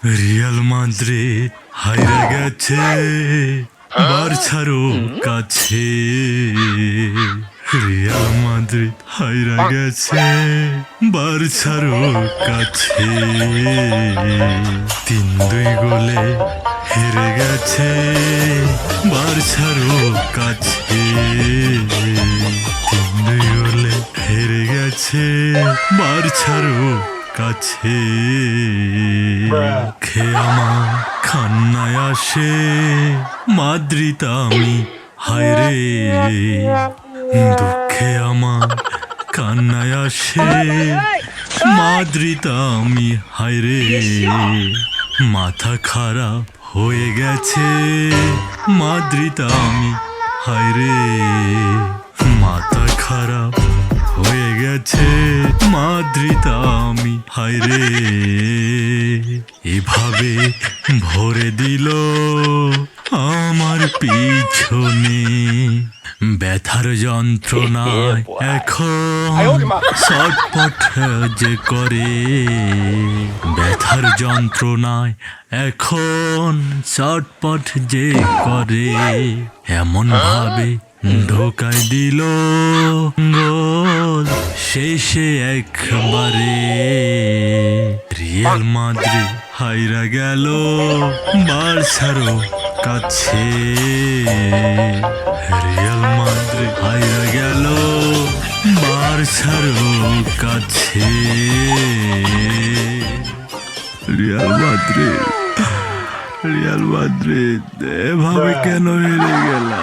Real Madrid হাইরা গেছে বার্সারও কাছে। Real Madrid হাইরা গেছে বার্সারও কাছে। 3-2 গোলে হেরে গেছে বার্সারও কাছে। 3-2 গোলে হেরে গেছে বার্সারও কাছে। দুঃখে আমার কান্নায় আসে মাদ্রিদ আমি হায়রে। দুঃখে আমার কান্নায় আসে মাদ্রিদ আমি হায়রে। মাথা খারাপ হয়ে গেছে মাদ্রিদ আমি হায়রে। মাথা খারাপ হয়ে গেছে মাদ্রিদ আমি হায়রে। এভাবে ভরে দিল আমার পিছনে। ব্যথার যন্ত্রণায় এখন ছটফট যে করে। ব্যথার যন্ত্রণায় এখন ছটফট যে করে। এমন ভাবে ঢোকায় দিল গোল শেষে একবারে। রিয়াল মাদ্রিদ হাইরা গেল বার্সারও কাছে। রিয়াল মাদ্রিদ হাইরা গেল বার্সারও কাছে। রিয়াল মাদ্রিদ রিয়াল মাদ্রিদ এভাবে কেন হেরে গেলা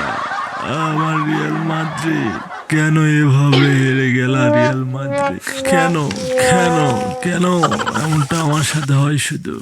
আমার রিয়াল মাদ্রিদ? কেন এভাবে হেরে গেলা রিয়াল মাদ্রিদ? কেন কেন কেন এমনটা আমার সাথে হয় শুধু?